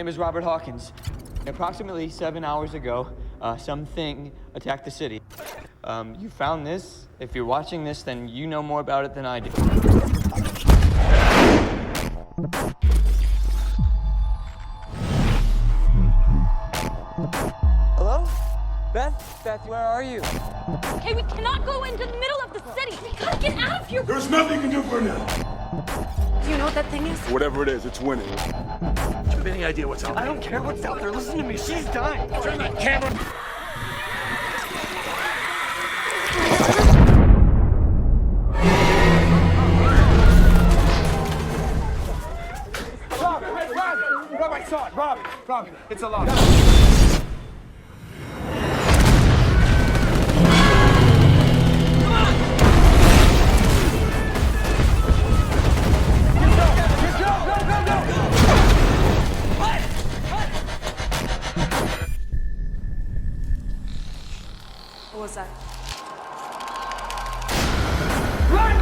name is Robert Hawkins. Approximately 7 hours ago, something attacked the city. You found this. If you're watching this, then you know more about it than I do. Hello? Beth? Beth, where are you? Okay, we cannot go into the middle of the city. We gotta get out of here. There's nothing you can do for now. Do you know what that thing is? Whatever it is, it's winning. Do you have any idea what's out there? I don't care what's out there. Listen to me. She's dying. Turn that camera. Rob, I saw it. Robbie, it's alive. What was that? Run!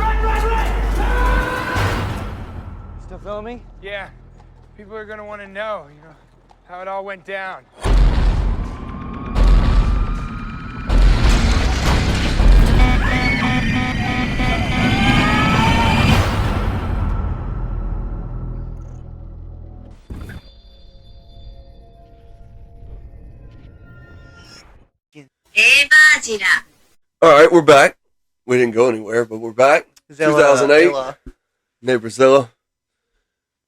Still filming? Yeah. People are gonna want to know, how it all went down. All right, we're back. We didn't go anywhere, but we're back. 2008. Neighborzilla.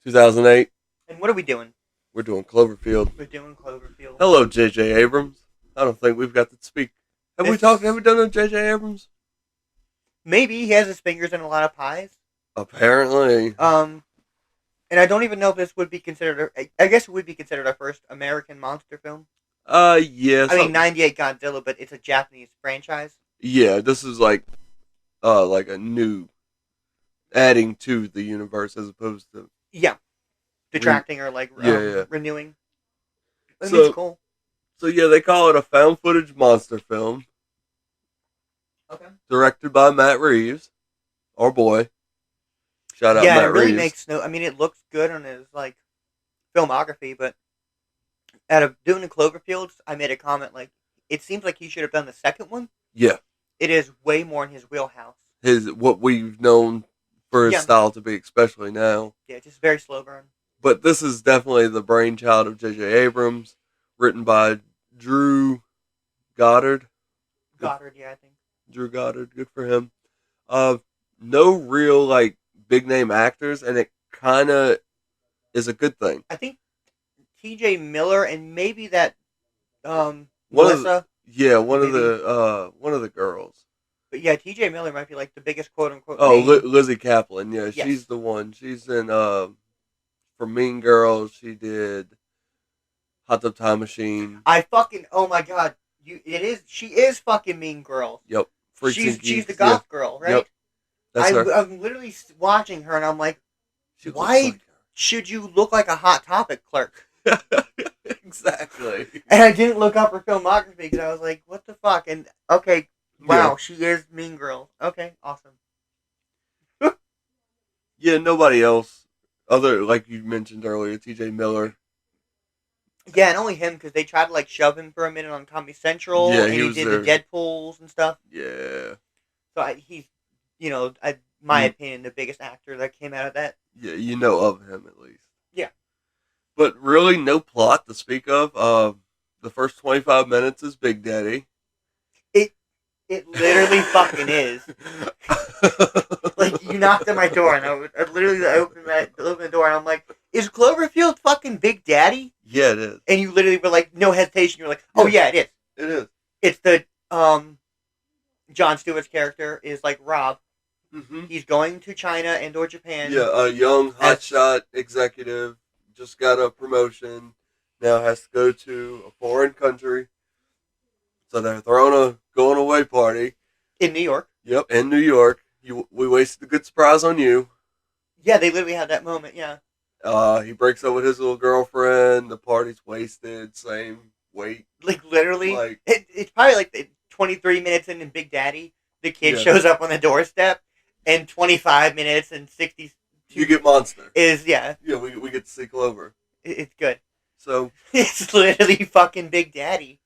2008. And what are we doing? We're doing Cloverfield. We're doing Cloverfield. Hello, J.J. Abrams. I don't think we've got to speak. Have we done a J.J. Abrams? Maybe. He has his fingers in a lot of pies. Apparently. And I don't even know if this would be considered, I guess it would be considered our first American monster film. Yeah. I mean, 98 Godzilla, but it's a Japanese franchise. Yeah, this is like a new adding to the universe as opposed to... Yeah. Detracting or renewing. I mean, it's cool. So yeah, they call it a found footage monster film. Okay. Directed by Matt Reeves. Our boy. Shout out Matt Reeves. Yeah, it really makes no... I mean, it looks good on his, filmography, but out of doing the Cloverfields, I made a comment, it seems like he should have done the second one. Yeah. It is way more in his wheelhouse. What we've known for his style to be, especially now. Yeah, just very slow burn. But this is definitely the brainchild of J.J. Abrams, written by Drew Goddard. Goddard, yeah, I think. Drew Goddard, good for him. No real, big name actors, and it kind of is a good thing. I think T.J. Miller and maybe that Melissa. One of the girls. But yeah, T.J. Miller might be the biggest quote unquote. Lizzie Kaplan. Yeah, yes. She's the one. She's in for Mean Girls. She did Hot Tub Time Machine. Oh my god, she is fucking Mean Girls. Yep. She's the goth girl, right? Yep. That's her. I'm literally watching her and I'm like, why should you look like a Hot Topic clerk? Exactly. And I didn't look up her filmography because I was like, what the fuck? And okay, wow, she is Mean Girls. Okay, awesome. Yeah, nobody else. Other, like you mentioned earlier, T.J. Miller. Yeah, and only him because they tried to shove him for a minute on Comedy Central. Yeah, and he did the Deadpools and stuff. Yeah. So he's, my opinion, the biggest actor that came out of that. Yeah, you know of him at least. Yeah. But really, no plot to speak of. The first 25 minutes is Big Daddy. It literally fucking is. You knocked on my door, and I literally opened the door, and I'm like, is Cloverfield fucking Big Daddy? Yeah, it is. And you literally were like, no hesitation, you were like, oh yeah, it is. It is. It's the, Jon Stewart's character is Rob. Mm-hmm. He's going to China and or Japan. Yeah, a young hotshot executive, just got a promotion, now has to go to a foreign country. So they're throwing a going away party. In New York. Yep, in New York. We wasted a good surprise on you. Yeah, they literally had that moment, yeah. He breaks up with his little girlfriend, the party's wasted, same weight. Literally. It's probably 23 minutes in Big Daddy, the kid shows up on the doorstep, and 25 minutes and 62... You get Monster. Yeah, we get to see Clover. It's good. So It's literally fucking Big Daddy.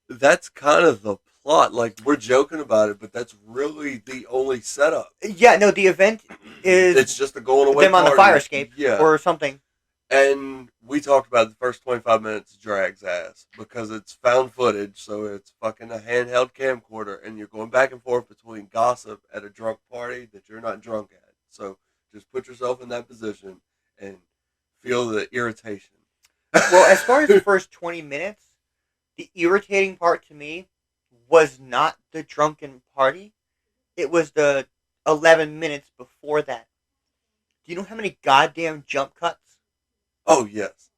that's kind of the plot. Like, we're joking about it, but that's really the only setup. Yeah, no, the event is It's just a going away them on the party. fire escape, Yeah. or something. And we talked about the first 25 minutes drags ass because it's found footage, so it's fucking a handheld camcorder, and you're going back and forth between gossip at a drunk party that you're not drunk at. So just put yourself in that position and feel the irritation. Well, as far as the first 20 minutes, the irritating part to me was not the drunken party. It was the 11 minutes before that. Do you know how many goddamn jump cuts? Oh, yes.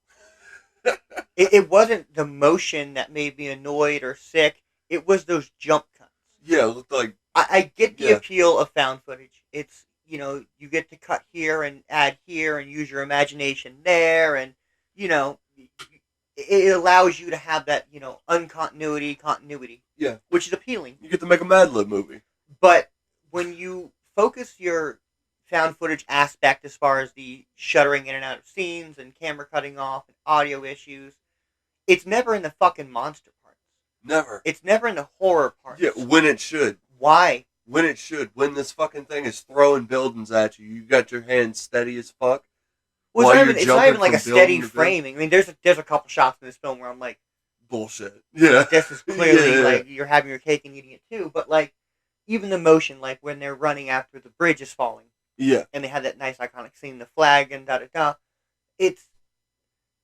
It wasn't the motion that made me annoyed or sick. It was those jump cuts. Yeah, it looked like... I get the Yeah. appeal of found footage. It's, you get to cut here and add here and use your imagination there, and, it allows you to have that, uncontinuity, continuity. Yeah. Which is appealing. You get to make a Mad Lib movie. But when you focus your found footage aspect as far as the shuttering in and out of scenes and camera cutting off and audio issues, it's never in the fucking monster parts. Never. It's never in the horror parts. Yeah, when it should. Why? When it should. When this fucking thing is throwing buildings at you, you got your hands steady as fuck. Well, while it's you're not even jumping like a from building steady to building. framing. I mean, there's a couple shots in this film where I'm like, Bullshit. Yeah. this is clearly Yeah. like you're having your cake and eating it too. But like, even the motion, like when they're running after the bridge is falling, Yeah. and they have that nice iconic scene, the flag and da da da.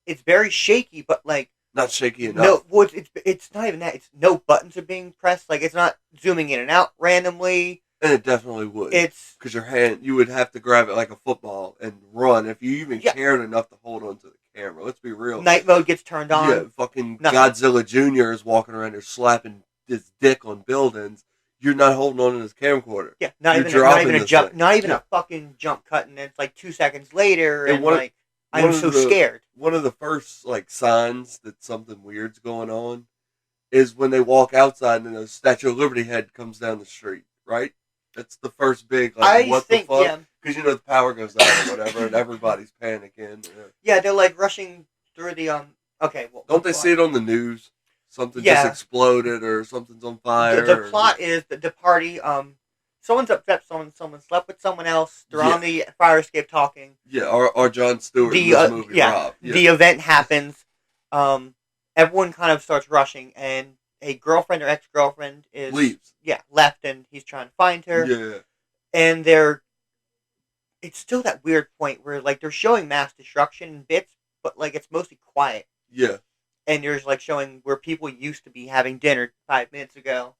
It's very shaky, but like Not shaky enough. no, well, it's not even that. It's no buttons are being pressed. Like it's not zooming in and out randomly. And it definitely would. It's Because your hand, you would have to grab it like a football and run if you even Yeah. cared enough to hold on to the camera. Let's be real. night mode gets turned on. Yeah, fucking Nothing. Godzilla Jr. is walking around there slapping his dick on buildings. You're not holding on to this camcorder. Yeah, not You're even dropping a this jump, thing. not even Yeah. a fucking jump cut, and it's like 2 seconds later, And and one of- like one I'm of so the- scared. One of the first like signs that something weird's going on is when they walk outside and a Statue of Liberty head comes down the street, right? That's the first big, like, I what think the fuck? yeah, Because, the power goes out or whatever, and everybody's panicking. Yeah. yeah, they're like rushing through the Okay, well, Don't they see it on the news? Something Yeah. just exploded or something's on fire. The or- plot is that the party, someone's upset, someone slept with someone else. They're Yeah. on the fire escape talking. Yeah, or Jon Stewart in The this movie, yeah, Rob. Yeah. the event happens. Everyone kind of starts rushing, and a girlfriend or ex-girlfriend is Leaves. Yeah, left, and he's trying to find her. Yeah. And it's still that weird point where like they're showing mass destruction in bits, but like it's mostly quiet. Yeah. And there's like showing where people used to be having dinner 5 minutes ago.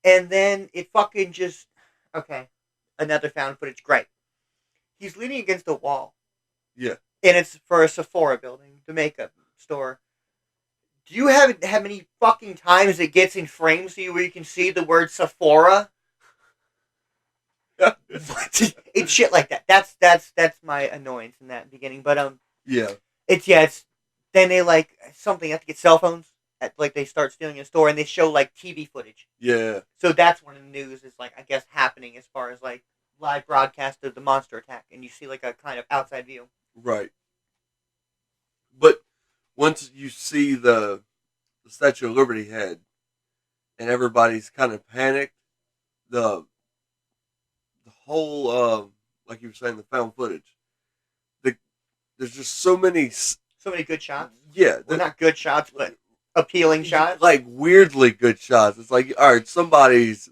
And then it fucking just okay. Another found footage, great. He's leaning against a wall. Yeah. And it's for a Sephora building, the makeup store. Do you have how many fucking times it gets in frames to you where you can see the word Sephora? It's shit like that. That's my annoyance in that beginning. But Yeah. it's then they like something you have to get cell phones. Like they start stealing a store and they show like TV footage. Yeah. So that's when the news is like I guess happening as far as like live broadcast of the monster attack, and you see like a kind of outside view. Right. But once you see the Statue of Liberty head and everybody's kind of panicked, the whole like you were saying, the found footage. There's just so many good shots. Yeah, Well, not good shots, but appealing shots. like weirdly good shots. It's like, all right, somebody's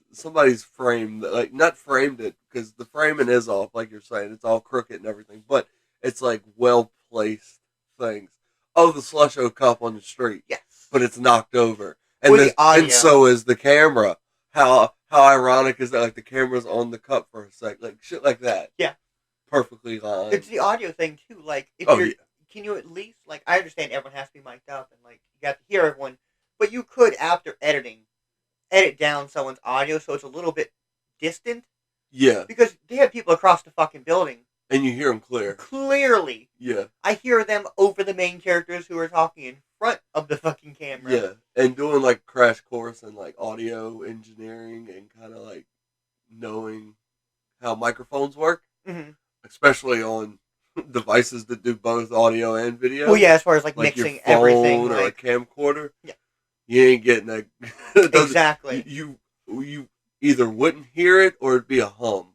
framed, like not framed it because the framing is off, like you're saying, it's all crooked and everything, but it's like well placed things. Oh, the Slusho cup on the street, Yes. but it's knocked over, and Or the audio. and so is the camera. How ironic is that? Like the camera's on the cup for a sec, like shit like that. Yeah. Perfectly lined. It's the audio thing too. Like, if Oh, you're, yeah. can you at least like? I understand everyone has to be mic'd up and like you got to hear everyone, but you could after editing, edit down someone's audio so it's a little bit distant Yeah, because they have people across the fucking building. and you hear them clear. Clearly, Yeah. I hear them over the main characters who are talking in front of the fucking camera. Yeah, and doing like crash course in like audio engineering and kind of like knowing how microphones work, Mm-hmm. especially on devices that do both audio and video. Well, yeah, as far as like Like mixing your phone everything, or like a camcorder. Yeah. You ain't getting a. it doesn't- exactly You either wouldn't hear it or it'd be a hum.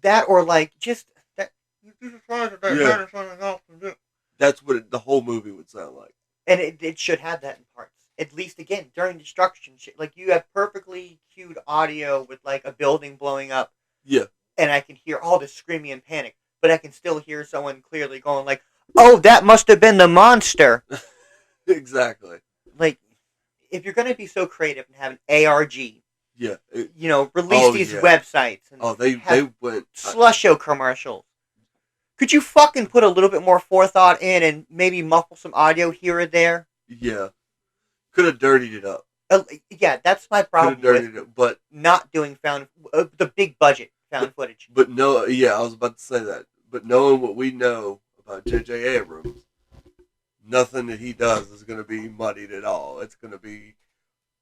that, or like just that. Yeah. That's what the whole movie would sound like. And it should have that in parts. At least again during destruction shit. Like you have perfectly cued audio with like a building blowing up. Yeah. And I can hear all the screaming and panic, but I can still hear someone clearly going like, "Oh, that must have been the monster." Exactly. Like, if you're gonna be so creative and have an ARG, Yeah. release these websites. And They went. slush show commercials. Could you fucking put a little bit more forethought in and maybe muffle some audio here or there? Yeah. Could have dirtied it up. Yeah, that's my problem Could have dirtied with it, but not doing the big budget found footage. But no, yeah, I was about to say that. But knowing what we know about J.J. Abrams, nothing that he does is going to be muddied at all. It's going to be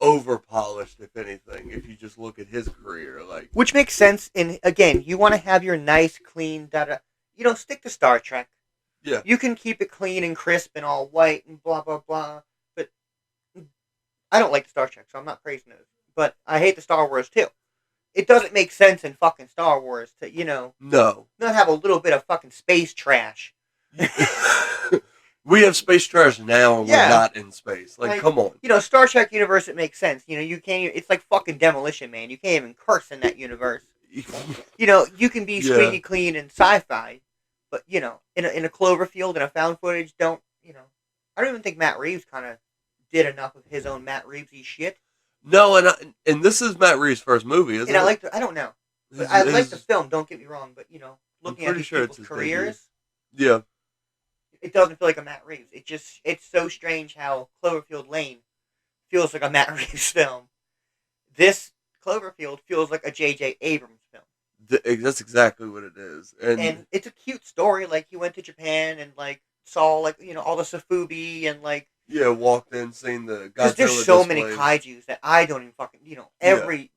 over polished, if anything. If you just look at his career, like Which makes sense. And again, you want to have your nice, clean, stick to Star Trek. Yeah. You can keep it clean and crisp and all white and blah blah blah. But I don't like the Star Trek, so I'm not praising it. But I hate the Star Wars too. It doesn't make sense in fucking Star Wars to, no. not have a little bit of fucking space trash. We have space trash now, and Yeah. we're not in space. Like, come on. Star Trek universe, it makes sense. You can't. It's like fucking Demolition Man. You can't even curse in that universe. You can be Yeah. squeaky clean in sci-fi, but in a Cloverfield and a found footage, I don't even think Matt Reeves kind of did enough of his own Matt Reevesy shit. No, and this is Matt Reeves' first movie, isn't And it? I don't know, but I like the film. Don't get me wrong, but looking at these people's careers, Yeah. it doesn't feel like a Matt Reeves. It's so strange how Cloverfield Lane feels like a Matt Reeves film. This Cloverfield feels like a J.J. Abrams film. That's exactly what it is. And it's a cute story. Like, he went to Japan and, like, saw, like, all the Safubi and, like... Yeah, walked in, seen the Godzilla Because there's so displays. many kaijus that I don't even fucking... every...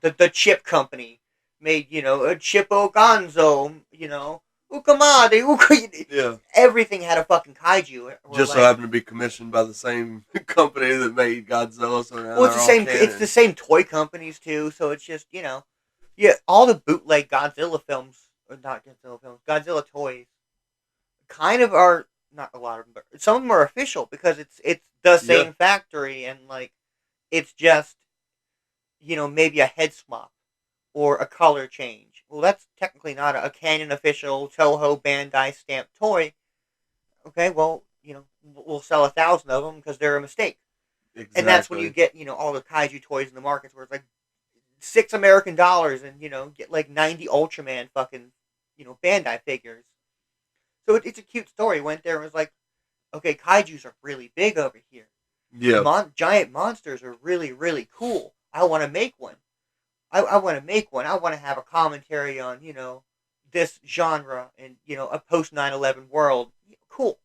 The chip company made, a Chippo Gonzo, Ukamade, Yeah. Everything had a fucking kaiju. Just so happened to be commissioned by the same company that made Godzilla. So now Well, it's the they're all same. canon. It's the same toy companies too. So it's just all the bootleg Godzilla films, or not Godzilla films, Godzilla toys, kind of are not a lot of them, but some of them are official because it's the same factory and like it's just maybe a head swap or a color change. Well, that's technically not a Canon official Toho Bandai stamped toy. Okay, well we'll sell 1,000 of them because they're a mistake. Exactly. And that's when you get, all the kaiju toys in the markets where it's like $6 American and, get like 90 Ultraman fucking, Bandai figures. So it's a cute story. Went there and was like, okay, kaijus are really big over here. Yeah. Giant monsters are really, really cool. I want to make one. I want to make one. I want to have a commentary on, this genre and, a post 9/11 world. Cool.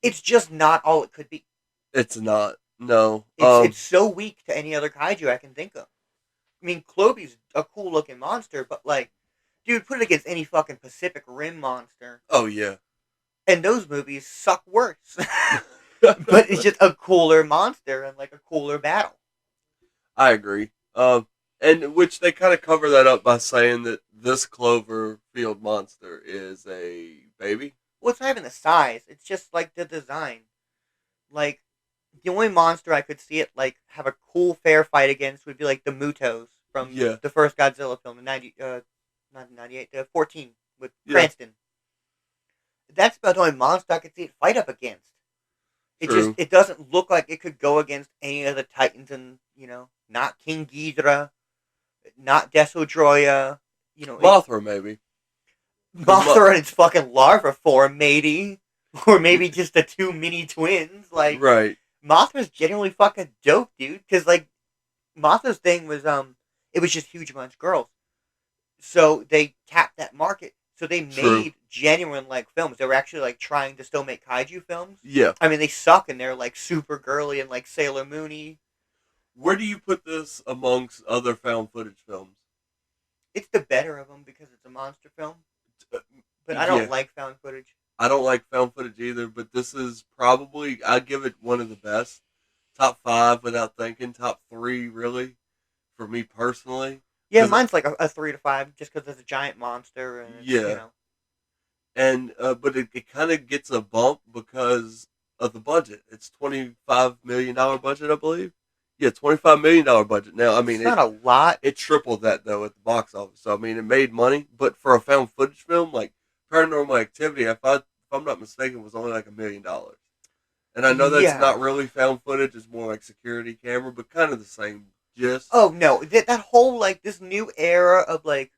It's just not all it could be. It's not. No. It's so weak to any other kaiju I can think of. I mean, Cloby's a cool looking monster, but like, dude, put it against any fucking Pacific Rim monster. Oh, yeah. And those movies suck worse. But it's just a cooler monster and like a cooler battle. I agree. And which they kind of cover that up by saying that this Cloverfield monster is a baby. Well, it's not even the size. It's just like the design. Like, the only monster I could see it like have a cool fair fight against would be like the Mutos from the first Godzilla film, the 98, 14 with Cranston. That's about the only monster I could see it fight up against. It doesn't look like it could go against any of the Titans, and not King Ghidorah, not Desodroya, Mothra, maybe. Mothra in its fucking larva form, maybe, or maybe just the two mini twins. Like, right. Mothra's genuinely fucking dope, dude. Because like, Mothra's thing was it was just huge amongst girls, so they tapped that market. So they made genuine like films. They were actually like trying to still make kaiju films. Yeah. I mean, they suck and they're like super girly and like Sailor Moony. Where do you put this amongst other found footage films? It's the better of them because it's a monster film. but I don't like found footage. I don't like found footage either, but this is probably, I'd give it one of the best. Top 5 without thinking. Top 3, really, for me personally. Yeah, mine's like a 3 to 5, just because there's a giant monster. And it's, Yeah. You know. And, but it kind of gets a bump because of the budget. It's $25 million budget, I believe. Yeah, $25 million budget. Now, I mean, it's not a lot. It tripled that, though, at the box office. So, I mean, it made money. But for a found footage film, like Paranormal Activity, if I'm not mistaken, was only like $1 million. And I know that's not really found footage. It's more like security camera, but kind of the same gist. Oh, no. That whole, like, this new era of, like,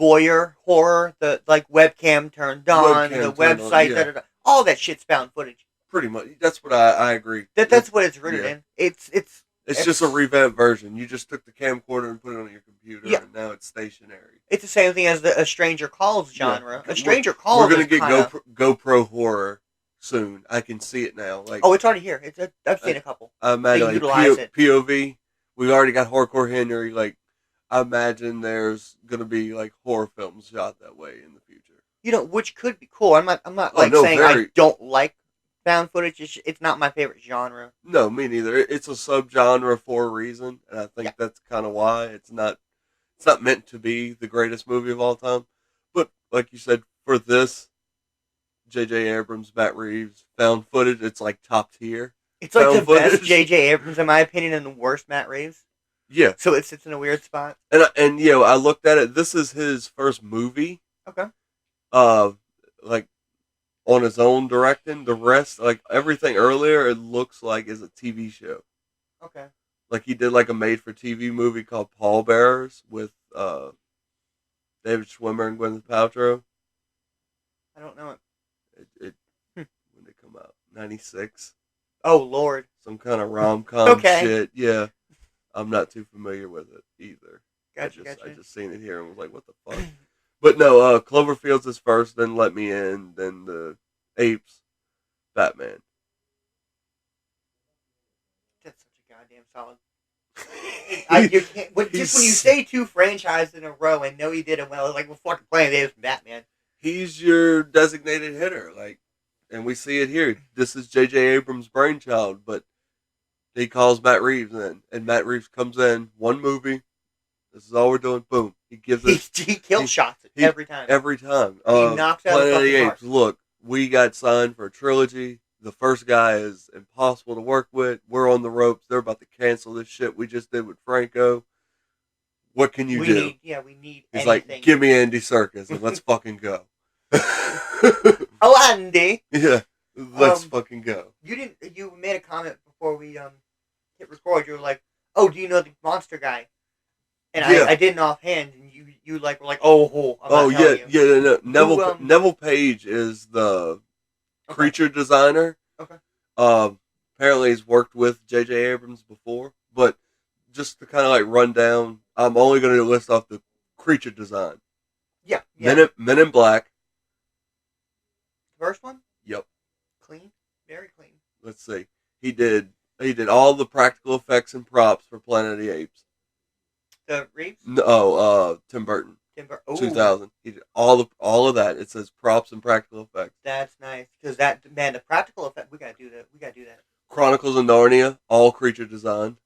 voyeur horror, the, like, webcam turned on, the website, all that shit's found footage. Pretty much. That's what I agree. That's what it's rooted in. It's just a revamped version. You just took the camcorder and put it on your computer, and now it's stationary. It's the same thing as a Stranger Calls genre. A Stranger Calls. We're gonna get GoPro horror soon. I can see it now. Like, it's already here. I've seen a couple. I imagine like POV. We already got Hardcore Henry. Like, I imagine there's gonna be like horror films shot that way in the future. You know, which could be cool. I'm not saying I don't like found footage. It's not my favorite genre. No, me neither. It's a subgenre for a reason, and I think that's kind of why it's not meant to be the greatest movie of all time. But like you said, for this, J.J. Abrams, Matt Reeves, found footage, it's like top tier. It's like the best J.J. Abrams, in my opinion, and the worst Matt Reeves. Yeah. So it sits in a weird spot. And you know, I looked at it. This is his first movie. Okay. Like, on his own directing. The rest, like everything earlier, it looks like is a TV show. Okay. Like he did like a made-for-TV movie called Pallbearers with David Schwimmer and Gwyneth Paltrow. I don't know it. When did it come out? 96. Oh Lord. Some kind of rom-com shit. Yeah. I'm not too familiar with it either. Gotcha. I just seen it here and was like, what the fuck? But no, Cloverfield's is first, then Let Me In, then the Apes, Batman. That's such a goddamn solid. You can't, just when you say 2 franchises in a row and know he did it well, it's like, well, fucking Planet of the Apes and Batman. He's your designated hitter, like, and we see it here. This is J.J. Abrams' brainchild, but he calls Matt Reeves in, and Matt Reeves comes in, one movie. This is all we're doing. Boom. He gives it. He kill shots it every time. Every time. He knocks out Planet of the Apes. park. Look, we got signed for a trilogy. The first guy is impossible to work with. We're on the ropes. They're about to cancel this shit we just did with Franco. What can you do? We need He's anything. like, give me Andy Serkis and let's fucking go. Oh, Andy. Yeah, let's fucking go. You made a comment before we hit record. You were like, oh, do you know the monster guy? And I didn't offhand, and you like were like, oh, I'm not telling you. No. Neville Page is the creature designer. Okay. Apparently he's worked with J.J. Abrams before, but just to kind of like run down, I'm only going to list off the creature design. Yeah. Men in Black. First one. Yep. Clean, very clean. Let's see. He did all the practical effects and props for Planet of the Apes. The Reeves? No, Tim Burton. 2000. He did all of that. It says props and practical effects. That's nice because the practical effect. We gotta do that. Chronicles of Narnia, all creature design.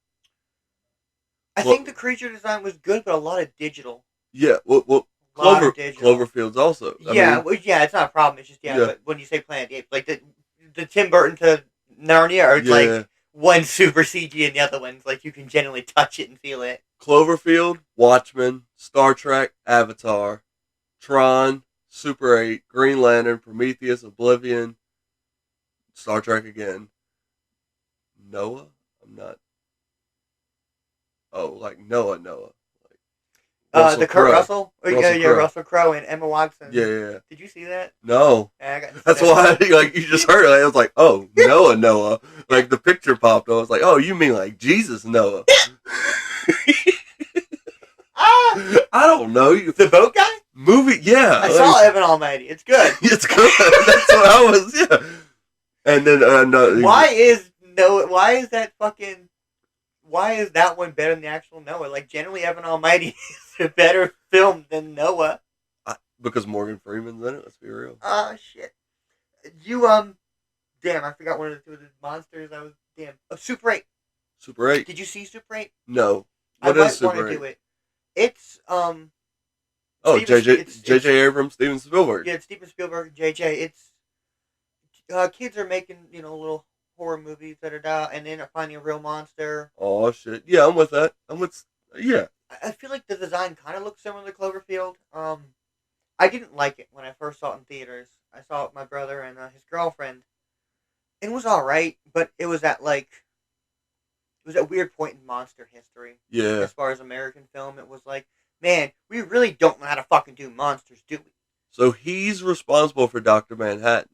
I think the creature design was good, but a lot of digital. Yeah, well, Cloverfield's also. It's not a problem. It's just but when you say Planet of the Apes, like the Tim Burton to Narnia, are like one super CG and the other one's like you can genuinely touch it and feel it. Cloverfield, Watchmen, Star Trek, Avatar, Tron, Super 8, Green Lantern, Prometheus, Oblivion, Star Trek again. Noah? I'm not. Oh, like Noah. Like the Kurt Russell? Russell Crowe and Emma Watson. Yeah. Did you see that? No. That's why, like, you just heard it. I was like, oh, Noah. Like, the picture popped. I was like, oh, you mean like Jesus Noah. I don't know. The boat guy? Movie, yeah. I saw Evan Almighty. It's good. It's good. That's what I was, yeah. And then, why is that one better than the actual Noah? Like, generally, Evan Almighty is a better film than Noah. Because Morgan Freeman's in it. Let's be real. Oh shit. You damn, I forgot one of the monsters. I was damn. Super 8. Super 8. Did you see Super 8? No. I What is might Super want 8? to do it. It's Oh, Steven- J.J. Abrams, Steven Spielberg. Yeah, it's Steven Spielberg and JJ. It's kids are making little horror movies that are out, and they end up finding a real monster. Oh shit. Yeah, I'm with that. Yeah. I feel like the design kind of looks similar to Cloverfield. I didn't like it when I first saw it in theaters. I saw it with my brother and his girlfriend. It was all right, but it was at weird point in monster history. Yeah. As far as American film, it was like, man, we really don't know how to fucking do monsters, do we? So he's responsible for Dr. Manhattan.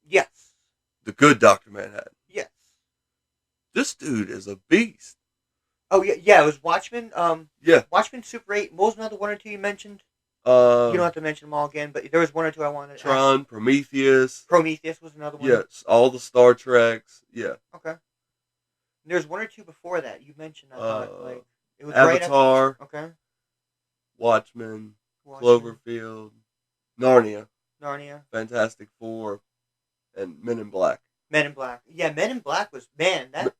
Yes. The good Dr. Manhattan. Yes. This dude is a beast. Oh yeah. It was Watchmen. Yeah. Watchmen, Super 8. What was another one or two you mentioned? You don't have to mention them all again, but there was one or two I wanted. Tron, Prometheus. Prometheus was another one. Yes, all the Star Treks. Yeah. Okay. There's one or two before that you mentioned. I thought it was Avatar. Right after, okay. Watchmen. Cloverfield. Narnia. Fantastic Four. And Men in Black. Men in Black. Yeah, Men in Black was that.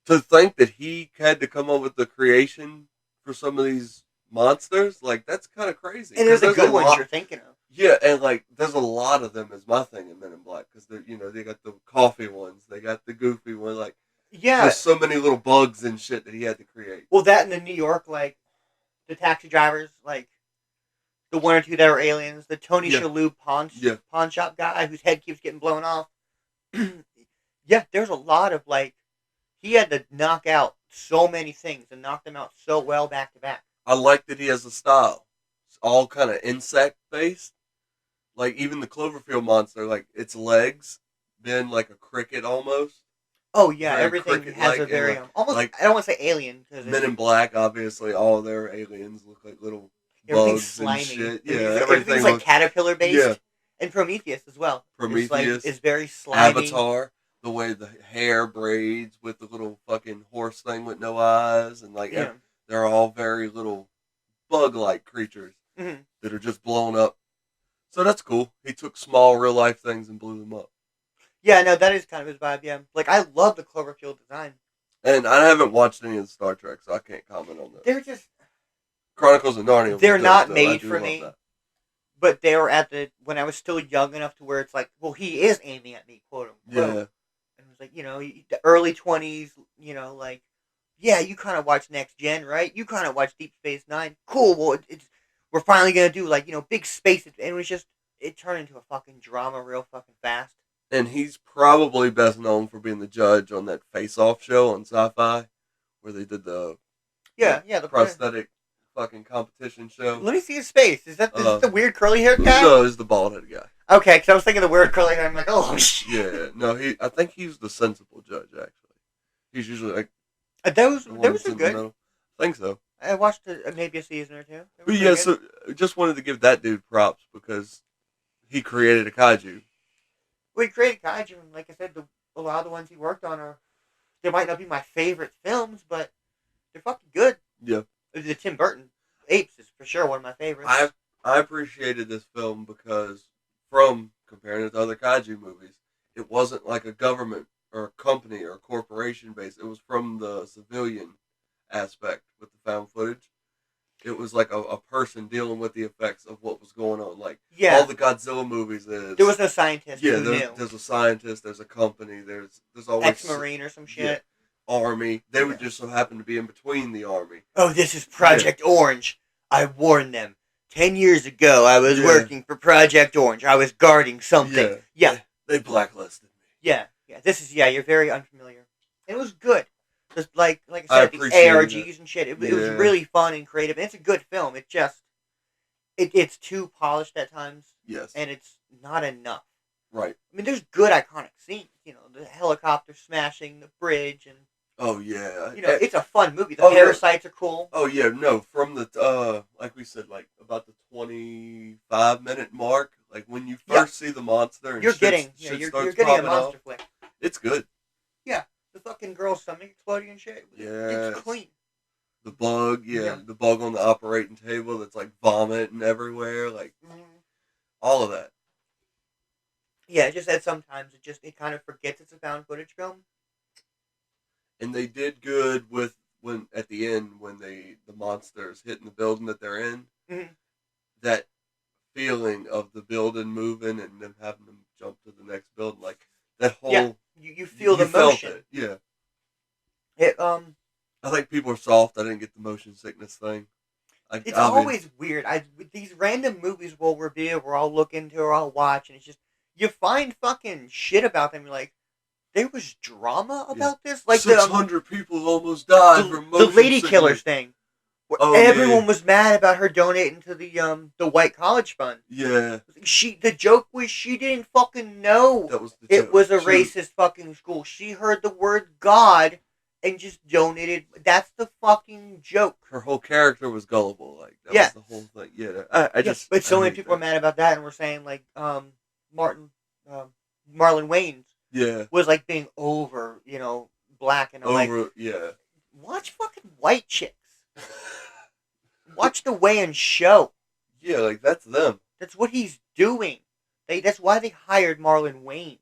To think that he had to come up with the creation for some of these monsters, like that's kind of crazy. And there's the good ones you're thinking of. Yeah, and like there's a lot of them is my thing in Men in Black because they got the coffee ones, they got the goofy one, like there's so many little bugs and shit that he had to create. Well, that and the New York the taxi drivers, the one or two that are aliens, the Tony Shalhoub pawn shop guy whose head keeps getting blown off. Yeah, there's a lot of he had to knock out so many things and knock them out so well back to back. I like that he has a style. It's all kind of insect based. Like even the Cloverfield monster, like its legs bend like a cricket almost. Oh yeah, very everything has a very almost. I don't want to say alien because Men in Black, obviously, all their aliens look like little bugs slimy. and shit. Yeah, everything's like caterpillar based. Yeah. And Prometheus as well. Prometheus is very slimy. Avatar, the way the hair braids with the little fucking horse thing with no eyes, and they're all very little bug-like creatures that are just blown up. So that's cool. He took small real life things and blew them up. Yeah, no, that is kind of his vibe. Yeah, I love the Cloverfield design. And I haven't watched any of the Star Trek, so I can't comment on that. They're just Chronicles of Narnia. They're not made for me. That. But they were when I was still young enough to where it's like, well, he is aiming at me, quote unquote. Yeah. And it was like, the early 20s, yeah, you kind of watch Next Gen, right? You kind of watch Deep Space Nine. Cool. Well, we're finally gonna do big space, and it was just it turned into a fucking drama real fucking fast. And he's probably best known for being the judge on that Face Off show on Sci-Fi, where they did the the prosthetic fucking competition show. Let me see his face. Is that the weird curly haired guy? No, it's the bald headed guy. Okay, because I was thinking the weird curly hair. I'm like, oh shit. Yeah, no, I think he's the sensible judge actually. He's usually like those are good. I think so. I watched maybe a season or two. But yeah, so just wanted to give that dude props because he created a kaiju. Well, he created Kaiju, and like I said, a lot of the ones he worked on they might not be my favorite films, but they're fucking good. Yeah. The Tim Burton Apes is for sure one of my favorites. I appreciated this film because from comparing it to other kaiju movies, it wasn't like a government or a company or a corporation base. It was from the civilian aspect with the found footage. It was like a person dealing with the effects of what was going on. Like all the Godzilla movies there was no scientist. Yeah, there's a scientist, there's a company, there's always ex-marine or some shit. Yeah, army. They would just so happen to be in between the army. Oh, this is Project Orange. I warned them. 10 years ago, I was working for Project Orange. I was guarding something. Yeah. They blacklisted me. Yeah. This is you're very unfamiliar. It was good. Just like I said, the ARGs and shit. It was really fun and creative. And it's a good film. It just it's too polished at times. Yes. And it's not enough. Right. I mean, there's good iconic scenes. The helicopter smashing the bridge and. Oh yeah. It's a fun movie. The parasites are cool. Oh yeah, no. From the like we said, like about the 25-minute mark, like when you first see the monster, and you're getting a monster flick. It's good. Yeah. The fucking girl's stomach exploding and shit. Yeah. It's clean. The bug, Yeah. the bug on the operating table that's like vomiting everywhere, like all of that. Yeah, just that sometimes it kind of forgets it's a found footage film. And they did good with when at the end when the monsters hitting the building that they're in, that feeling of the building moving and them having them jump to the next building, like that whole you feel the felt motion. it. Yeah. It I think people are soft. I didn't get the motion sickness thing. It's always weird. With these random movies we'll review, or I'll look into, or I'll watch, and it's just you find fucking shit about them. You're like, there was drama about this, like 600 people almost died from motion the lady sickness. killers thing. Where everyone was mad about her donating to the white college fund. Yeah. The joke was she didn't fucking know That was the it joke. was a racist fucking school. She heard the word God and just donated. That's the fucking joke. Her whole character was gullible. Like that was the whole thing. Yeah. But so many people are mad about that, and we're saying like Marlon Wayans was like being over, black, and I'm like, watch fucking white chicks. Watch the Wayans show. Yeah, like that's them. That's what he's doing. That's why they hired Marlon Wayans.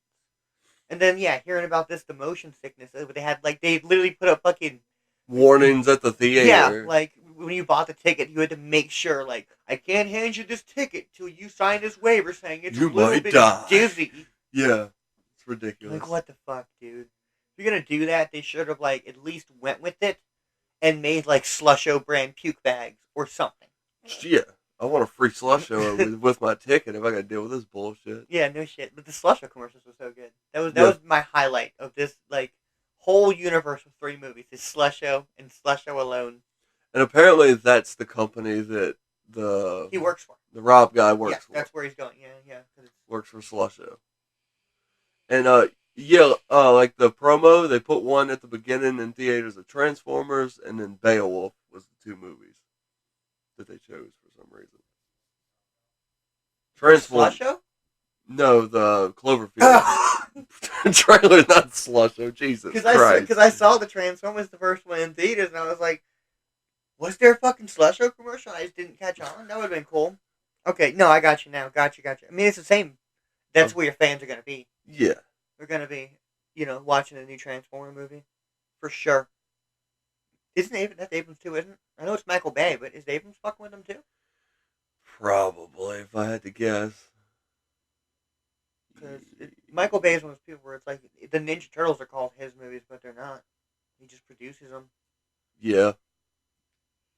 And then hearing about the motion sickness, they had they literally put up fucking warnings at the theater. Yeah, like when you bought the ticket, you had to make sure, I can't hand you this ticket till you sign this waiver saying it's a little bit dizzy. Yeah, it's ridiculous. Like, what the fuck, dude? If you're gonna do that, they should have at least went with it and made Slusho brand puke bags or something. Yeah, I want a free Slusho with my ticket if I gotta deal with this bullshit. Yeah, no shit. But the Slusho commercials were so good. That was my highlight of this whole universe of 3 movies. Is Slusho and Slusho alone. And apparently that's the company that he works for. The Rob guy works for. That's where he's going. Yeah. Works for Slusho. And like the promo, they put one at the beginning in theaters of Transformers, and then Beowulf was the 2 movies that they chose for some reason. Transformers. Slusho? No, the Cloverfield trailer, not Slusho. Jesus Christ! Because I saw the Transformers, the first one in theaters, and I was like, was there a fucking Slusho commercial? I just didn't catch on. That would have been cool. Okay, no, I got you now. Got you. I mean, it's the same. That's where your fans are gonna be. Yeah. They're gonna be, watching a new Transformer movie, for sure. Isn't that's Abrams too? Isn't it? I know it's Michael Bay, but is Abrams fucking with them too? Probably, if I had to guess. Because Michael Bay is one of those people where it's the Ninja Turtles are called his movies, but they're not. He just produces them. Yeah.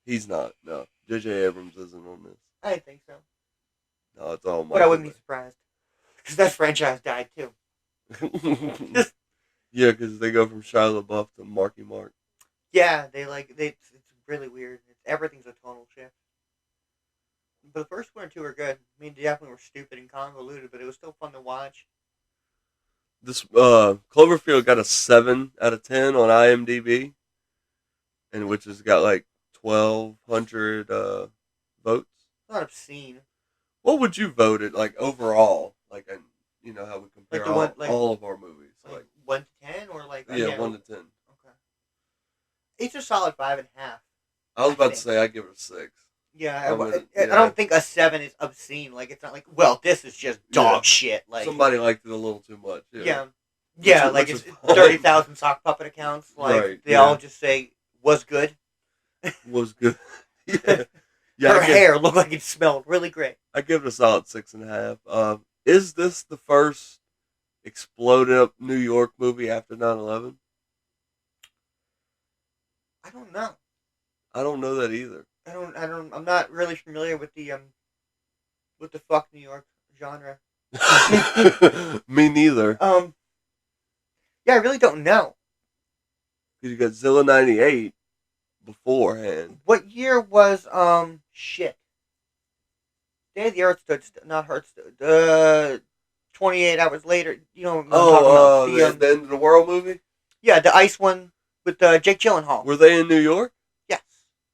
He's not. No, J.J. Abrams isn't on this. I didn't think so. No, it's all Michael But I wouldn't Bay. be surprised, because that franchise died too. Yeah, because they go from Shia LaBeouf to Marky Mark. Yeah, it's really weird. Everything's a tonal shift. But the first 1 or 2 are good. I mean, they definitely were stupid and convoluted, but it was still fun to watch. This Cloverfield got a 7 out of 10 on IMDb, and which has got 1,200 votes. Not obscene. What would you vote it overall? And how we compare all of our movies. 1 to 10 or 1 to 10. Okay. It's a solid 5.5. I was about to say I'd give it a 6. Yeah, I don't think a 7 is obscene. It's not well, this is just dog shit. Somebody liked it a little too much. Yeah. It's 30,000 sock puppet accounts. They all just say was good. Was good. Yeah. Her hair looked like it smelled really great. I give it a solid 6.5. Is this the first exploded up New York movie after 9/11? I don't know. I don't know that either. I'm not really familiar with the fuck New York genre. Me neither. Yeah, I really don't know. Because you got Zilla 98 beforehand. What year was shit? Day of the Earth stood, not Earth stood. 28 hours later. You know what I'm talking about. The End of the World movie? Yeah, the ice one with Jake Gyllenhaal. Were they in New York? Yes.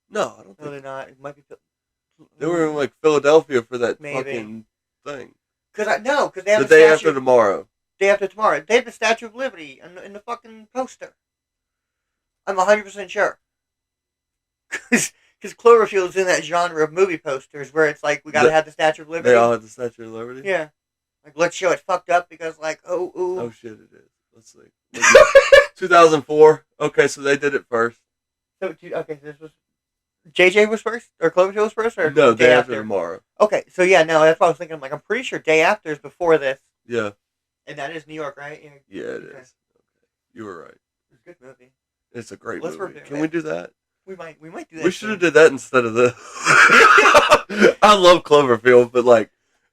No, I don't think. No, they're not. It might be. They were in Philadelphia for that Maybe. fucking thing. Because they have the day after tomorrow. Day after tomorrow. They have the Statue of Liberty in the fucking poster. I'm 100% sure. Because Cloverfield's in that genre of movie posters where it's like, we gotta have the Statue of Liberty. They all have the Statue of Liberty? Yeah. Like, let's show it fucked up because, like, Oh, shit, it is. Let's see. 2004. Okay, so they did it first. So, this was... JJ was first? Or Cloverfield was first? Or No, Day After Tomorrow. Okay, so yeah, no, that's what I was thinking. I'm like, I'm pretty sure Day After is before this. Yeah. And that is New York, right? Yeah, it is. Okay. You were right. It's a good movie. It's a great movie. Can we do that? We might do that. We should have did that instead of this. I love Cloverfield, but like,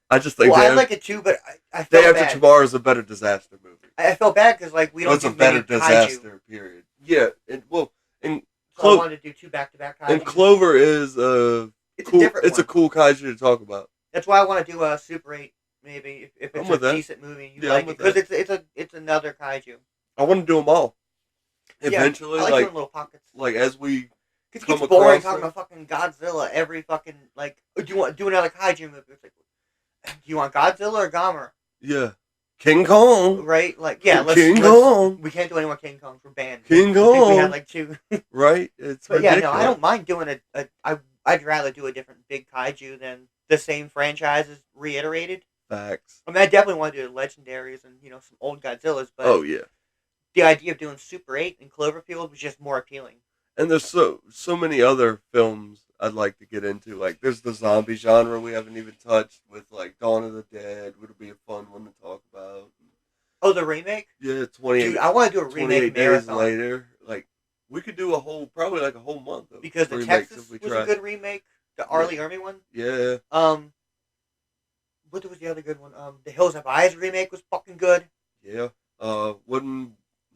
I just think. Well, I like it too, but I felt Day After bad. Tomorrow is a better disaster movie. I felt bad because like we don't. It's a better disaster. Period. Yeah, and So I wanted to do 2 back-to-back kaiju. And Clover is it's cool. A different it's one. a cool kaiju to talk about. That's why I want to do a Super 8, maybe if it's a decent movie. You like it because it's another kaiju. I want to do them all. Eventually, I like doing little pockets. Like as we. It gets boring talking about fucking Godzilla every fucking like. Do you want to do another kaiju movie? It's like, do you want Godzilla or Gamera? Yeah, King Kong. Right, like yeah. King Kong. We can't do any more King Kongs. We're banned. King Kong. I think we had like 2. Right, it's but ridiculous. yeah, no, I don't mind doing I'd rather do a different big kaiju than the same franchises reiterated. Facts. I mean, I definitely want to do the legendaries and some old Godzillas, but oh yeah, the idea of doing Super 8 and Cloverfield was just more appealing. And there's so many other films I'd like to get into. Like, there's the zombie genre we haven't even touched with, like, Dawn of the Dead. Would be a fun one to talk about. Oh, the remake? Yeah, 28. Dude, I want to do a remake days marathon. later. Like, we could do probably a whole month of because the remakes Texas if we was tried. a good remake. The Arlie Ermy one. Yeah. What was the other good one? The Hills Have Eyes remake was fucking good. Yeah. Wooden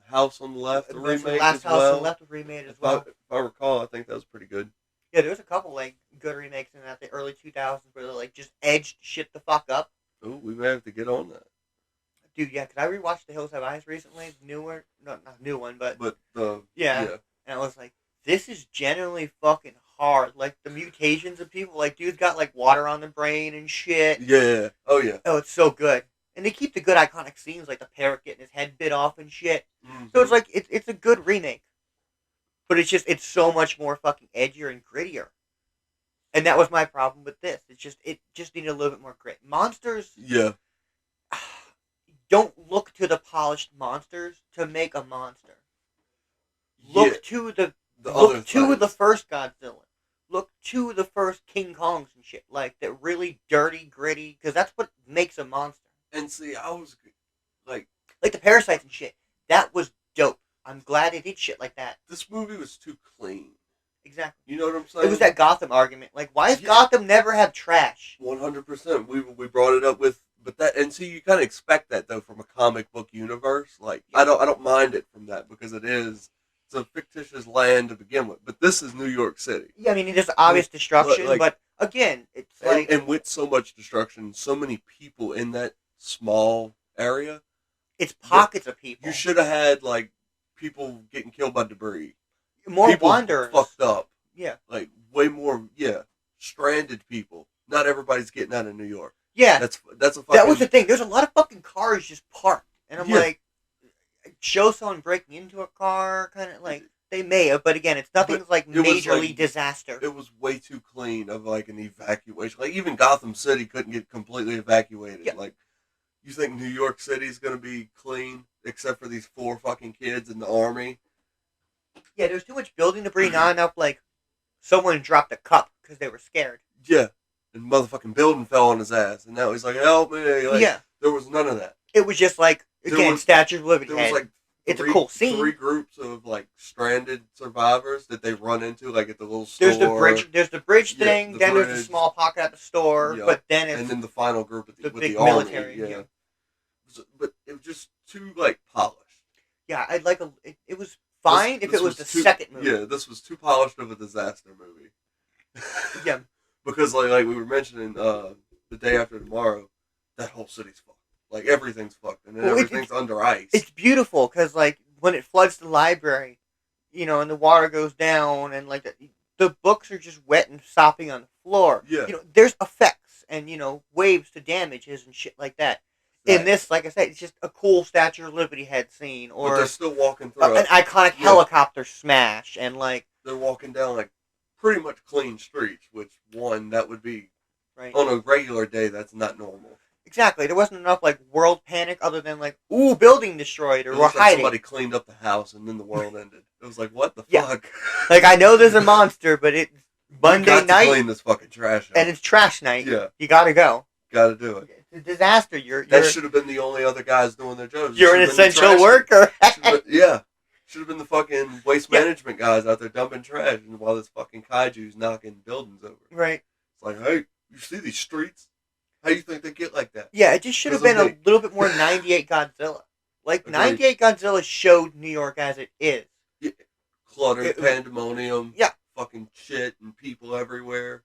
House on the Left, the remake Last as House well. on the Left was remade as well. If I recall, I think that was pretty good. Yeah, there was a couple like good remakes in the early 2000s where they like just edged shit the fuck up. Oh, we may have to get on that. Dude, yeah, because I rewatched The Hills Have Eyes recently. Newer, not new one, but yeah. And I was like, this is genuinely fucking hard. Like the mutations of people, like dude's got like water on the brain and shit. Yeah. Oh yeah. Oh, it's so good. And they keep the good iconic scenes like the parrot getting his head bit off and shit. Mm-hmm. So it's like it's a good remake. But it's so much more fucking edgier and grittier. And that was my problem with this. It just needed a little bit more grit. Monsters don't look to the polished monsters to make a monster. Look to the first Godzilla. Look to the first King Kongs and shit. Like that really dirty, gritty, because that's what makes a monster. And see, I was like the parasites and shit. That was dope. I'm glad they did shit like that. This movie was too clean. Exactly. You know what I'm saying? It was that Gotham argument. Like, why does Gotham never have trash? 100%. We brought it up with, but that, and see, you kind of expect that though from a comic book universe. Like, I don't mind it from that because it's a fictitious land to begin with. But this is New York City. Yeah, I mean, there's obvious destruction, but again, it's like and with so much destruction, so many people in that small area. It's pockets of people. You should have had like people getting killed by debris. More people wanderers. Fucked up. Yeah. Like way more. Yeah. Stranded people. Not everybody's getting out of New York. Yeah. That's a fucking. That was the thing. There's a lot of fucking cars just parked, and I'm like, show someone breaking into a car, kind of like they may have, but again, it's nothing like majorly disaster. It was way too clean of like an evacuation. Like even Gotham City couldn't get completely evacuated. Yeah. Like, you think New York City's gonna be clean except for these 4 fucking kids in the army? Yeah, there's too much building debris, not enough like someone dropped a cup because they were scared. Yeah, and motherfucking building fell on his ass, and now he's like, "Help me!" Like, yeah, there was none of that. It was just like Statue of Liberty. There was like it's a cool scene. 3 groups of like stranded survivors that they run into like at the little store. There's the bridge thing. Then there's the small pocket at the store. Yep. But then it's and then the final group with the big army. military. Yeah. But it was just too like polished. Yeah, I'd like it was fine if it was the second movie. Yeah, this was too polished of a disaster movie. Yeah. Because like we were mentioning The Day After Tomorrow, that whole city's fucked. Like everything's fucked, and then everything's under ice. It's beautiful because like when it floods the library, and the water goes down, and like the books are just wet and sopping on the floor. Yeah. There's effects and waves to damages and shit like that. In this, like I said, it's just a cool Statue of Liberty head scene, or but they're still walking through an iconic helicopter smash, and like they're walking down like pretty much clean streets, which that would be Right. on a regular day. That's not normal. Exactly. There wasn't enough like world panic other than like, ooh, building destroyed or It we're was like hiding. somebody cleaned up the house and then the world ended. It was like, what the Yeah. fuck? Like I know there's a monster, but it's Monday you got night to clean this fucking trash up. and it's trash night. Yeah. You gotta go. Got to do it. It's a disaster. That should have been the only other guys doing their jobs. You're an essential worker. Yeah. Should have been the fucking waste Yeah. management guys out there dumping trash, and while this fucking kaiju's knocking buildings over. Right. It's like, hey, you see these streets? How do you think they get like that? Yeah, it just should have been a little bit more 98 Godzilla. Like, Agreed. 98 Godzilla showed New York as it is. Yeah. Cluttered, pandemonium, yeah, fucking shit, and people everywhere.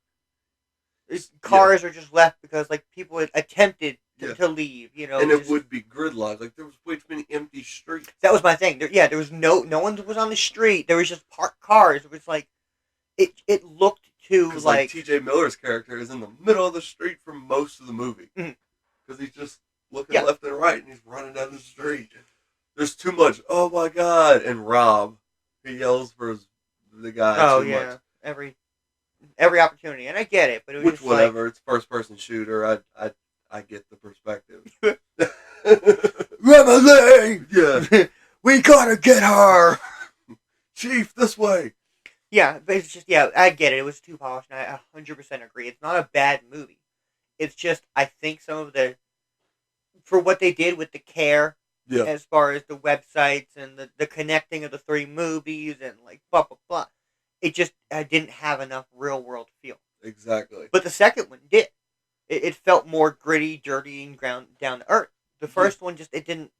Cars are just left because, like, people had attempted to leave, you know. And it would be gridlocked. Like, there was way too many empty streets. That was my thing. There was no one was on the street. There was just parked cars. It was like, it looked too like T.J. Miller's character is in the middle of the street for most of the movie. Because he's just looking left and right, and he's running down the street. There's too much, oh my god. And Rob, he yells for the guy too much. Every opportunity, and I get it, but it was Which, just whatever, it's first-person shooter, I get the perspective. Remedy! Yeah. We gotta get her! Chief, this way! Yeah, but it's just, I get it. It was too polished, and I 100% agree. It's not a bad movie. It's just, I think some of for what they did with the care, as far as the websites and the connecting of the three movies and, like, blah, blah, blah. It just, I didn't have enough real-world feel. Exactly. But the second one did. It felt more gritty, dirty, and down to earth. The first one just, it didn't.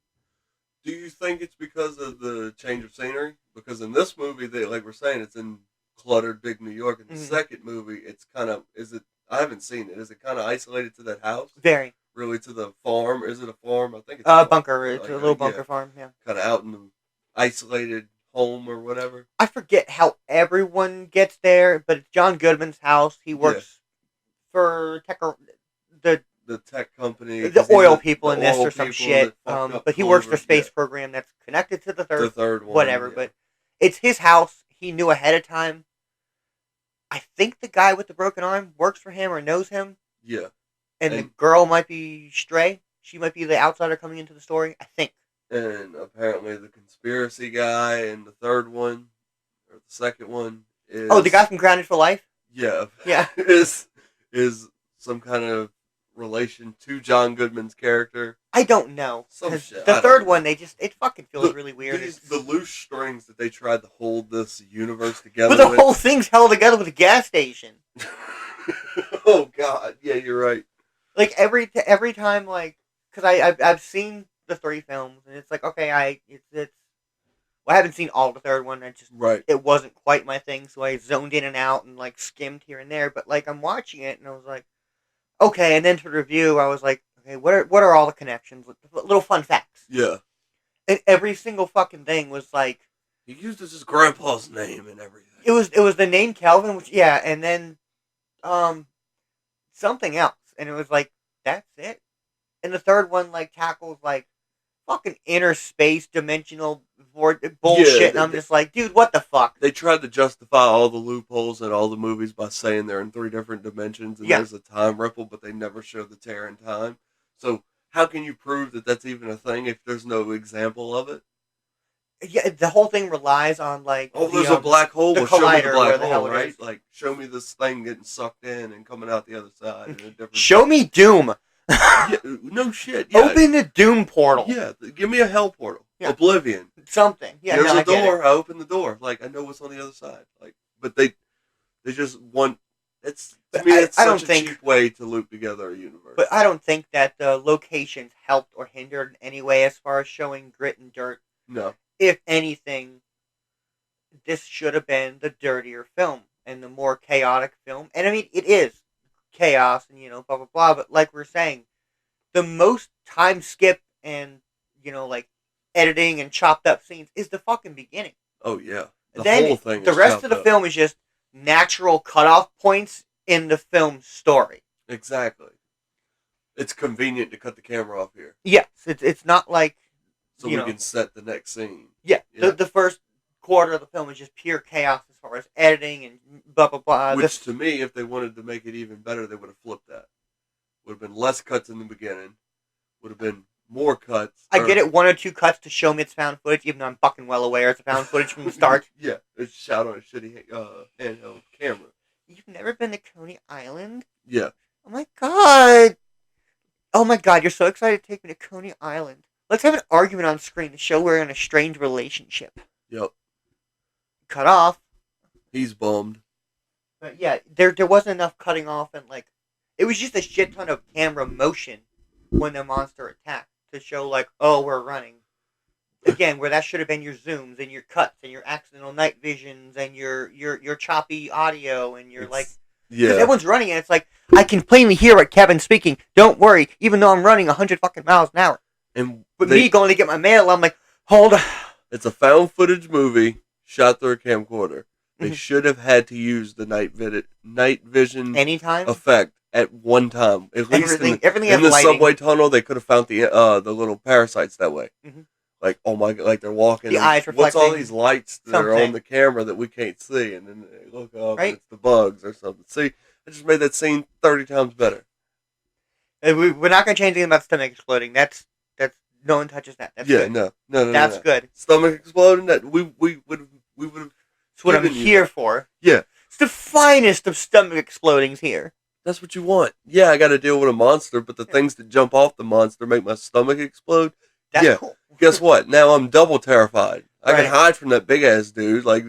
Do you think it's because of the change of scenery? Because in this movie, like we're saying, it's in cluttered big New York. In the second movie, it's kind of, I haven't seen it. Is it kind of isolated to that house? Very. Really to the farm? Is it a farm? I think it's a bunker. It's a little bunker farm, yeah. Kind of out in the isolated home or whatever. I forget how everyone gets there, but it's John Goodman's house. He works for the tech company, the oil people in this or some shit. But he works for space program that's connected to the third one, whatever. But it's his house. He knew ahead of time. I think the guy with the broken arm works for him or knows him. Yeah. And the girl might be Stray. She might be the outsider coming into the story, I think. And apparently the conspiracy guy in the third one, or the second one, is... Oh, the guy from Grounded for Life? Yeah. Yeah. is some kind of relation to John Goodman's character. I don't know. Some shit. The third one, it fucking feels really weird. The loose strings that they tried to hold this universe together But the whole thing's held together with a gas station. Oh, God. Yeah, you're right. Like, every time, like... Because I've seen the three films, and it's like, okay, I haven't seen all the third one. It wasn't quite my thing, so I zoned in and out and, like, skimmed here and there. But, like, I'm watching it, and I was like, okay. And then for the review, I was like, okay, what are all the connections? Little fun facts. Yeah. And every single fucking thing was like... He used his grandpa's name and everything. It was the name Kelvin, which, and then something else. And it was like, that's it. And the third one, like, tackles, like, fucking inner space dimensional bullshit. And I'm just like, dude, what the fuck? They tried to justify all the loopholes in all the movies by saying they're in three different dimensions and there's a time ripple, but they never show the tear in time. So how can you prove that that's even a thing if there's no example of it? Yeah, the whole thing relies on, like... there's a black hole. The well, show me the black the hole, right? Like, show me this thing getting sucked in and coming out the other side. In a different show me Doom. No shit. Yeah. Open the Doom portal. Yeah, give me a hell portal. Yeah. Oblivion. Something. Yeah, there's a door. I open the door. Like, I know what's on the other side. Like, but they just want... It's such a cheap way to loop together a universe. But I don't think that the locations helped or hindered in any way as far as showing grit and dirt. No. If anything, this should have been the dirtier film and the more chaotic film. And I mean, it is chaos and, blah, blah, blah. But like we're saying, the most time skip and, like editing and chopped up scenes is the fucking beginning. Oh, yeah. The whole thing the rest of the film is just natural cutoff points in the film story. Exactly. It's convenient to cut the camera off here. Yes. It's not like... So we can set the next scene. Yeah. The first quarter of the film is just pure chaos as far as editing and blah blah blah. Which to me, if they wanted to make it even better, they would have flipped that. Would have been less cuts in the beginning. Would have been more cuts. I get it, 1 or 2 cuts to show me it's found footage, even though I'm fucking well aware it's found footage from the start. Yeah, it's shot on a shitty handheld camera. You've never been to Coney Island? Yeah. Oh my god! Oh my god, you're so excited to take me to Coney Island. Let's have an argument on screen to show we're in a strange relationship. Yep. Cut off. He's bummed. But yeah, there wasn't enough cutting off and like... It was just a shit ton of camera motion when the monster attacked to show like, oh, we're running. Again, where that should have been your zooms and your cuts and your accidental night visions and your choppy audio and your like... Yeah. Because everyone's running and it's like, I can plainly hear what Kevin's speaking. Don't worry, even though I'm running 100 fucking miles an hour. But me going to get my mail, I'm like, hold on. It's a found footage movie shot through a camcorder. They should have had to use the night vision anytime effect at one time. At least in the lighting. subway tunnel, they could have found the little parasites that way. Mm-hmm. Like, oh my god, like they're walking. The eyes reflecting. What's all these lights that are on the camera that we can't see? And then they look up and it's the bugs or something. See, I just made that scene 30 times better. We're not going to change anything about stomach exploding. That's no one touches that. That's good. No. That's good. Stomach exploding. That we would have. That's what I'm here for. Yeah. It's the finest of stomach explodings here. That's what you want. Yeah, I got to deal with a monster, but the things that jump off the monster make my stomach explode. That's cool. Guess what? Now I'm double terrified. I can hide from that big ass dude, like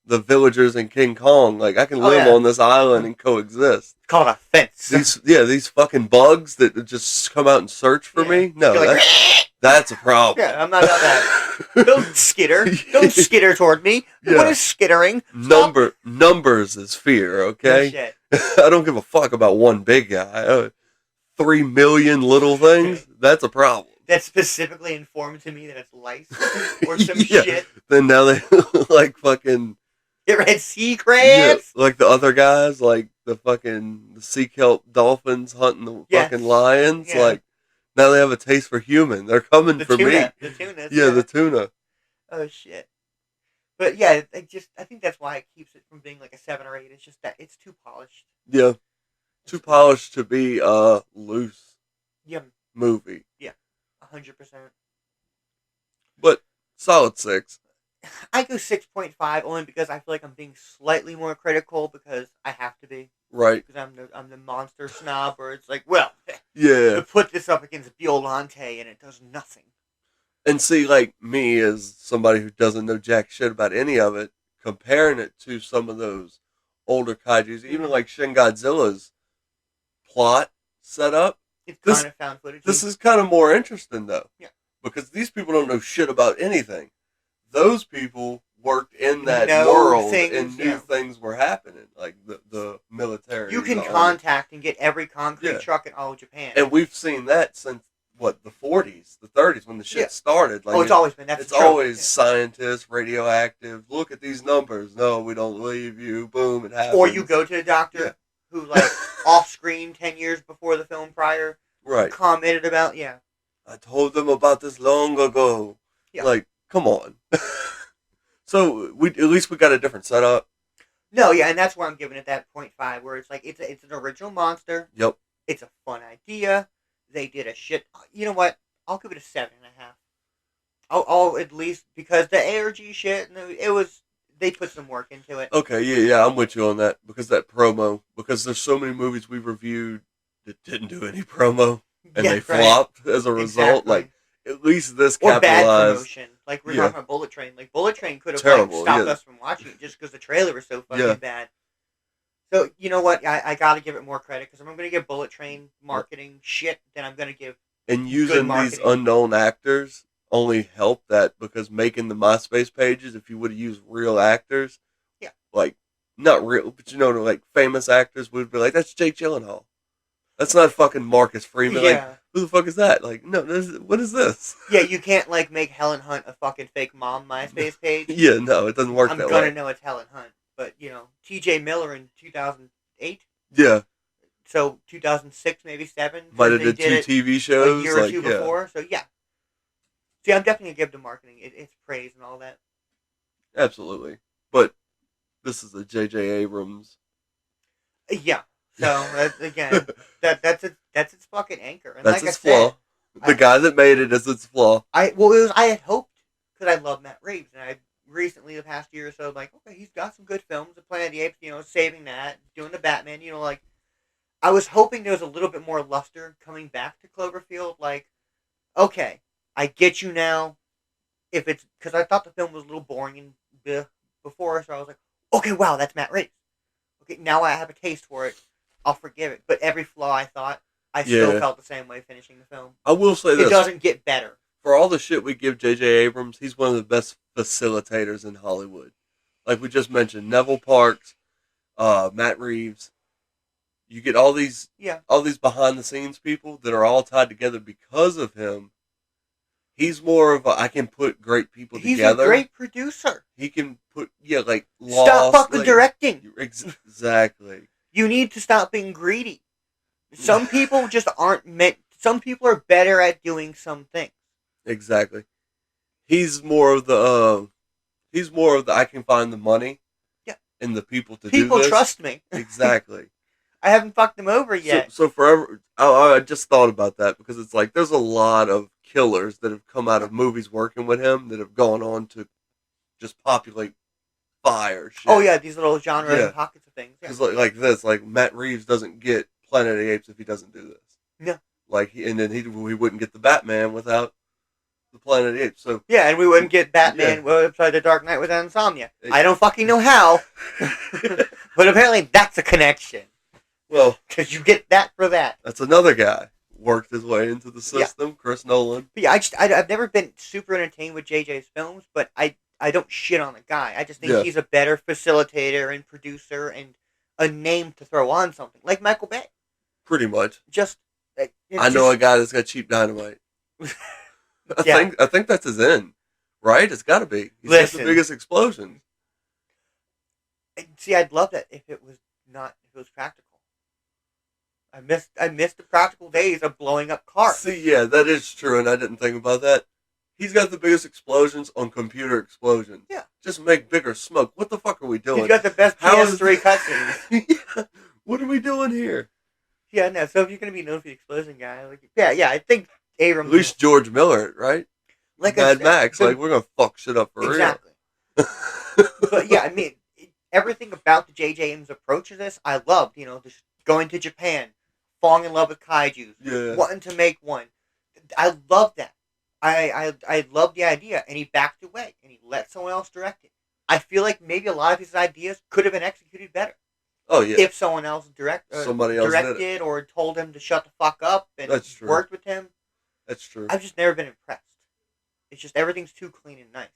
the villagers in King Kong. Like I can live on this island and coexist. It's called a fence. These fucking bugs that just come out and search for me. No, that's a problem. Yeah, I'm not about that. Don't skitter. Don't skitter toward me. Yeah. What is skittering? Numbers is fear. Okay. No shit. I don't give a fuck about one big guy. 3 million little things. That's a problem. That specifically informed to me that it's lice or some shit. Then now they like fucking. You ever had sea crabs? Yeah, like the other guys, like the sea kelp dolphins hunting the fucking lions. Yeah. Like now they have a taste for human. They're coming for me. The tuna. Yeah, the tuna. Oh shit. But yeah, I think that's why it keeps it from being like a 7 or 8. It's just that it's too polished. Yeah, too polished to be loose. Yeah. Movie. Yeah. 100%. But solid 6. I go 6.5 only because I feel like I'm being slightly more critical because I have to be. Right. Because I'm the monster snob where it's like, well, yeah, to put this up against Violante and it does nothing. And see, like me as somebody who doesn't know jack shit about any of it, comparing it to some of those older kaijus, even like Shin Godzilla's plot setup. It's kind of found footage. This is kind of more interesting, though. Yeah. Because these people don't know shit about anything. Those people worked in that world and knew things were happening. Like the military. You can contact and get every concrete truck in all of Japan. And we've seen that since, the 40s, the 30s, when the shit started. Like, it's always been. It's always scientists, radioactive. Look at these numbers. No, we don't believe you. Boom, it happens. Or you go to the doctor who, like, off-screen 10 years before the film prior, commented about, I told them about this long ago. Yeah. Like, come on. So, at least we got a different setup. No, and that's why I'm giving it that 0.5, where it's like, it's an original monster. Yep. It's a fun idea. They did a shit. You know what? I'll give it a 7.5. I'll at least, because the ARG shit, they put some work into it. Okay, yeah, I'm with you on that. Because that promo, because there's so many movies we reviewed that didn't do any promo, and they flopped as a result. Like, at least this capitalized. Or bad promotion. Like, we're talking about Bullet Train. Like, Bullet Train could have stopped us from watching it just because the trailer was so fucking bad. So, you know what? I got to give it more credit, because if I'm going to give Bullet Train marketing shit, then I'm going to give And using these unknown actors only helped that, because making the MySpace pages, if you would have used real actors, like, not real, but like, famous actors would be like, that's Jake Gyllenhaal. That's not fucking Marcus Freeman. Like, who the fuck is that? Like, no, what is this? Yeah, you can't, like, make Helen Hunt a fucking fake mom MySpace page. Yeah, no, it doesn't work that way. I'm gonna know it's Helen Hunt. But, T.J. Miller in 2008? Yeah. So, 2006, maybe 7? Might have did 2 TV shows. A year or two before, so yeah. See, I'm definitely going to give the marketing it's praise and all that. Absolutely. But this is a J.J. Abrams. Yeah. So again, that's its fucking anchor. And That's like its I said, flaw. The guy that made it is its flaw. I had hoped, because I love Matt Reeves, and I recently, the past year or so, like, okay, he's got some good films, The Planet of the Apes, saving that, doing the Batman, like, I was hoping there was a little bit more luster coming back to Cloverfield, like, okay, I get you now, if it's, because I thought the film was a little boring before, so I was like, okay, wow, that's Matt Reeves. Okay, now I have a taste for it, I'll forgive it, but every flaw I still felt the same way finishing the film. I will say this. It doesn't get better. For all the shit we give J.J. Abrams, he's one of the best facilitators in Hollywood. Like we just mentioned, Neville Parks, Matt Reeves. You get all these behind the scenes people that are all tied together because of him. He's more of I can put great people together. He's a great producer. He can put Stop fucking directing. Exactly. You need to stop being greedy. Some people just aren't meant. Some people are better at doing some things. Exactly. He's more of the I can find the money. Yeah. And the people to do People this. trust me. Exactly. I haven't fucked them over yet. So forever, I just thought about that because it's like there's a lot of killers that have come out of movies working with him that have gone on to just populate fire shit. Oh yeah, these little genre and pockets of things. Because like this, like Matt Reeves doesn't get Planet of the Apes if he doesn't do this. No. Like he wouldn't get the Batman without the Planet of the Apes. So yeah, and we wouldn't get Batman outside the Dark Knight without Insomnia. I don't fucking know how, but apparently that's a connection. Well, because you get that for that. That's another guy worked his way into the system, Chris Nolan. But yeah, I've never been super entertained with JJ's films, but I don't shit on the guy. I just think he's a better facilitator and producer and a name to throw on something like Michael Bay. Pretty much. I know a guy that's got cheap dynamite. I think that's his end, right? It's got to be. He's got the biggest explosion. See, I'd love that if it was practical. I missed the practical days of blowing up cars. See, yeah, that is true, and I didn't think about that. He's got the biggest explosions on computer explosions. Yeah. Just make bigger smoke. What the fuck are we doing? He's got the best PS3 cutscenes. Yeah. What are we doing here? Yeah, no. So if you're gonna be known for the explosion guy, I think Abrams. At least George Miller, right? Like Mad Max, we're gonna fuck shit up for real. Exactly. But yeah, I mean, everything about the J.J. Abrams approach to this, I loved. Just going to Japan, falling in love with kaiju, wanting to make one. I love that. I love the idea, and he backed away, and he let someone else direct it. I feel like maybe a lot of his ideas could have been executed better. Oh yeah. If someone else somebody else directed or told him to shut the fuck up and worked with him. That's true. I've just never been impressed. It's just everything's too clean and nice.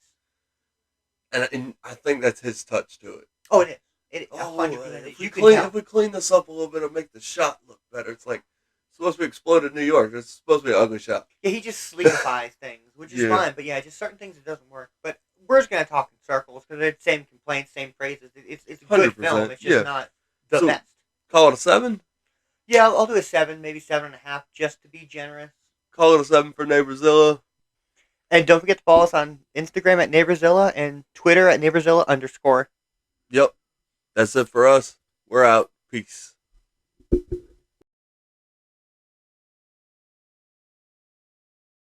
And I think that's his touch to it. Oh, it is. It is. 100%. If we clean this up a little bit, it'll make the shot look better. It's like it's supposed to be exploded in New York. It's supposed to be an ugly shot. Yeah, he just sleepifies things, which is fine. But yeah, just certain things it doesn't work. But we're just gonna talk in circles because they're the same complaints, same phrases. It's a good film. It's just not the best. Call it a 7? Yeah, I'll do a 7, maybe 7.5, just to be generous. Call it a 7 for Neighborzilla. And don't forget to follow us on Instagram at Neighborzilla and Twitter at Neighborzilla_. Yep. That's it for us. We're out. Peace.